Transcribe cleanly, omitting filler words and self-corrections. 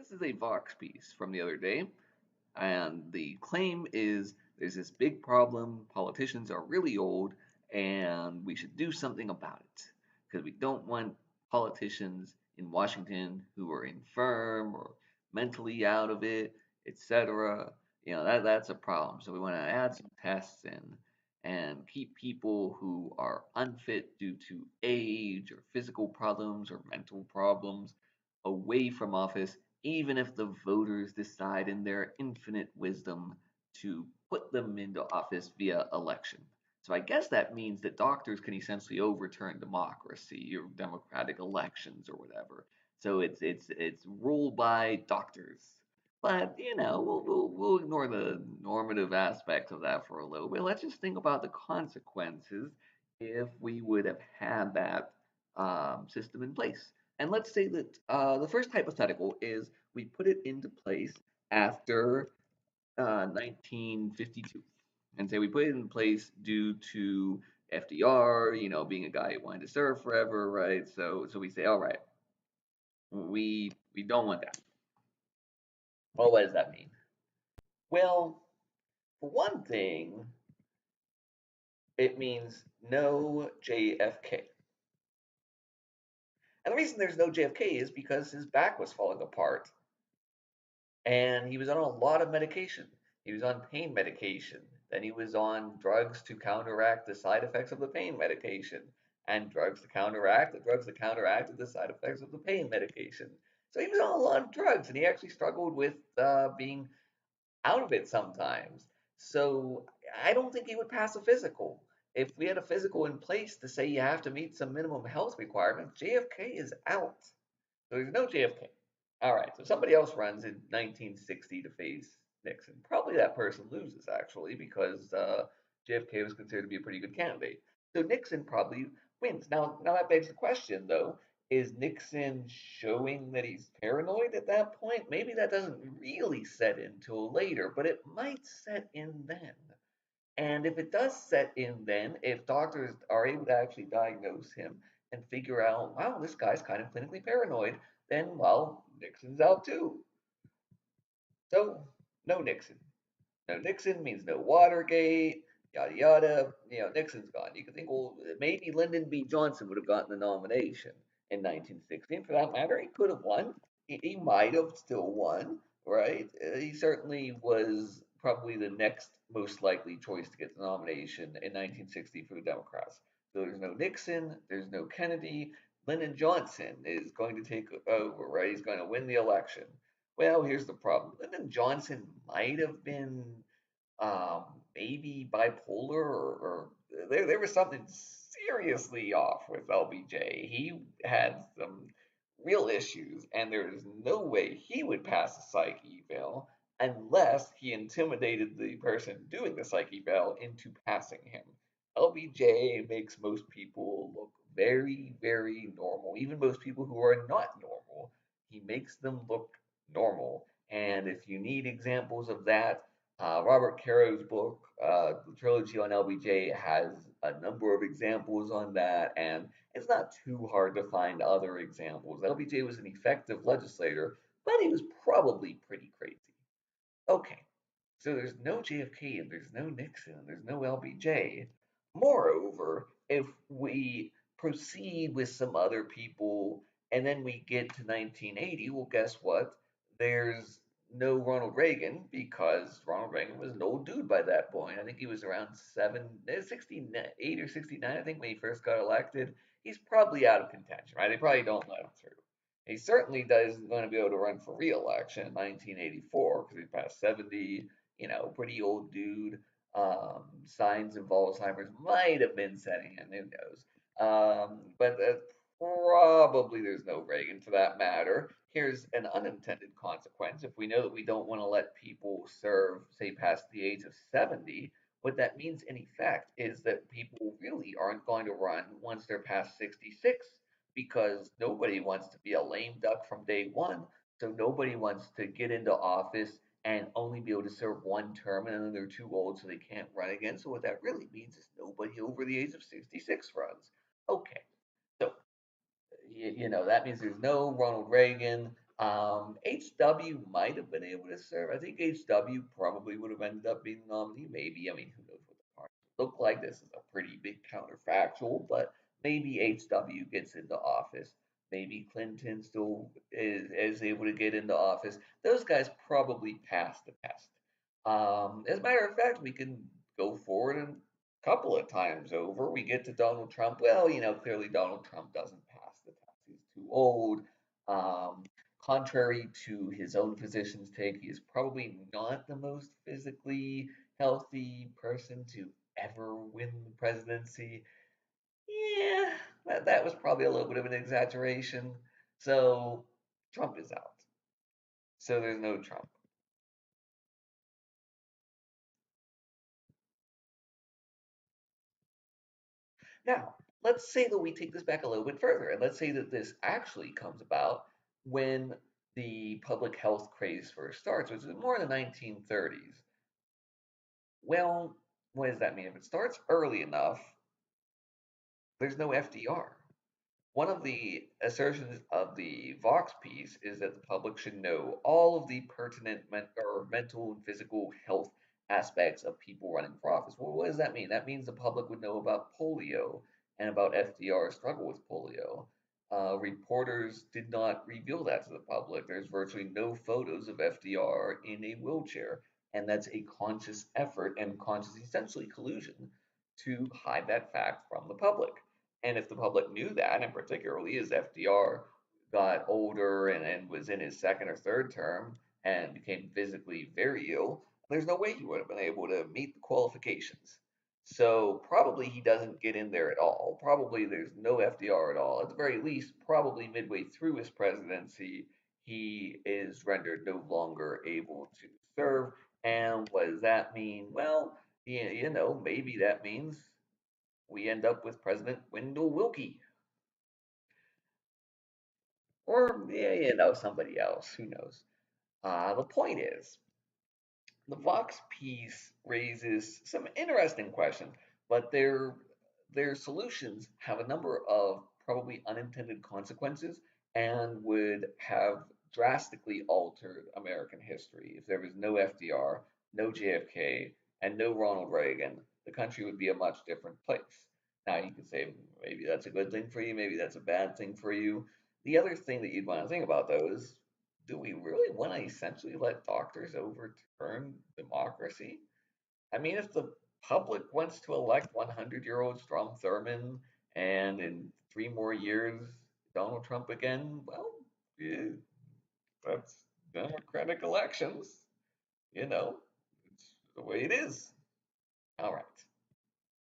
this is a Vox piece from the other day, and the claim is there's this big problem. Politicians are really old, and we should do something about it because we don't want politicians in Washington who are infirm or mentally out of it, etc. That's a problem. So we want to add some tests and keep people who are unfit due to age or physical problems or mental problems away from office, even if the voters decide in their infinite wisdom to put them into office via election. So I guess that means that doctors can essentially overturn democracy or democratic elections or whatever. So it's ruled by doctors. But we'll ignore the normative aspects of that for a little bit. Let's just think about the consequences if we would have had that system in place. And let's say that the first hypothetical is we put it into place after 1952, and say we put it in place due to FDR, being a guy who wanted to serve forever, right? So we say, all right, we don't want that. Well, what does that mean? Well, for one thing, it means no JFK. And the reason there's no JFK is because his back was falling apart and he was on a lot of medication. He was on pain medication. Then he was on drugs to counteract the side effects of the pain medication, and drugs to counteract the drugs that counteracted the side effects of the pain medication. So he was on a lot of drugs, and he actually struggled with being out of it sometimes. So I don't think he would pass a physical. If we had a physical in place to say you have to meet some minimum health requirements, JFK is out. So there's no JFK. All right, so somebody else runs in 1960 to face Nixon. Probably that person loses, actually, because JFK was considered to be a pretty good candidate. So Nixon probably wins. Now that begs the question, though, is Nixon showing that he's paranoid at that point? Maybe that doesn't really set in till later, but it might set in then. And if it does set in then, if doctors are able to actually diagnose him and figure out, wow, this guy's kind of clinically paranoid, then, well, Nixon's out too. So, no Nixon. No Nixon means no Watergate, yada yada. Nixon's gone. You could think, well, maybe Lyndon B. Johnson would have gotten the nomination in 1960. And for that matter, he could have won. He might have still won, right? He certainly was probably the next most likely choice to get the nomination in 1960 for the Democrats. So there's no Nixon, there's no Kennedy. Lyndon Johnson is going to take over, right? He's going to win the election. Well, here's the problem. Lyndon Johnson might have been um, maybe bipolar or there was something seriously off with LBJ. He had some real issues, and there is no way he would pass a psych eval unless he intimidated the person doing the psych eval into passing him. LBJ makes most people look very, very normal, even most people who are not normal. He makes them look normal. And if you need examples of that, Robert Caro's book, the trilogy on LBJ, has a number of examples on that, and it's not too hard to find other examples. LBJ was an effective legislator, but he was probably pretty crazy. Okay, so there's no JFK and there's no Nixon and there's no LBJ. Moreover, if we proceed with some other people and then we get to 1980, well, guess what? There's no Ronald Reagan because Ronald Reagan was an old dude by that point. I think he was around 68 or 69, I think, when he first got elected. He's probably out of contention, right? They probably don't let him through. He certainly isn't going to be able to run for re-election in 1984 because he's past 70, pretty old dude. Signs of Alzheimer's might have been setting in, who knows? But probably there's no Reagan for that matter. Here's an unintended consequence. If we know that we don't want to let people serve, say, past the age of 70, what that means in effect is that people really aren't going to run once they're past 66 because nobody wants to be a lame duck from day one. So nobody wants to get into office and only be able to serve one term and then they're too old so they can't run again. So what that really means is nobody over the age of 66 runs. Okay, so that means there's no Ronald Reagan. HW might have been able to serve. I think HW probably would have ended up being the nominee. Maybe. I mean, who knows what the cards look like? This is a pretty big counterfactual, but maybe HW gets into office. Maybe Clinton still is able to get into office. Those guys probably passed the test. As a matter of fact, we can go forward and a couple of times over. We get to Donald Trump. Well, clearly Donald Trump doesn't pass the test. He's too old. Um, Contrary to his own physician's take, he is probably not the most physically healthy person to ever win the presidency. Yeah, that was probably a little bit of an exaggeration. So Trump is out. So there's no Trump. Now, let's say that we take this back a little bit further, and let's say that this actually comes about when the public health craze first starts, which is more in the 1930s. Well, what does that mean? If it starts early enough, there's no FDR. One of the assertions of the Vox piece is that the public should know all of the pertinent mental and physical health aspects of people running for office. Well, what does that mean? That means the public would know about polio and about FDR's struggle with polio. Reporters did not reveal that to the public. There's virtually no photos of FDR in a wheelchair, and that's a conscious effort and conscious, essentially, collusion to hide that fact from the public. And if the public knew that, and particularly as FDR got older and was in his second or third term and became physically very ill, there's no way he would have been able to meet the qualifications. So probably he doesn't get in there at all. Probably there's no FDR at all. At the very least, probably midway through his presidency, he is rendered no longer able to serve. And what does that mean? Well, maybe that means we end up with President Wendell Willkie. Or, yeah, somebody else. Who knows? The point is, the Vox piece raises some interesting questions, but their solutions have a number of probably unintended consequences and would have drastically altered American history. If there was no FDR, no JFK, and no Ronald Reagan, the country would be a much different place. Now you can say maybe that's a good thing for you, maybe that's a bad thing for you. The other thing that you'd want to think about though is, do we really want to essentially let doctors overturn democracy? I mean, if the public wants to elect 100-year-old Strom Thurmond and in 3 more years Donald Trump again, well, yeah, that's democratic elections. You know, it's the way it is. All right.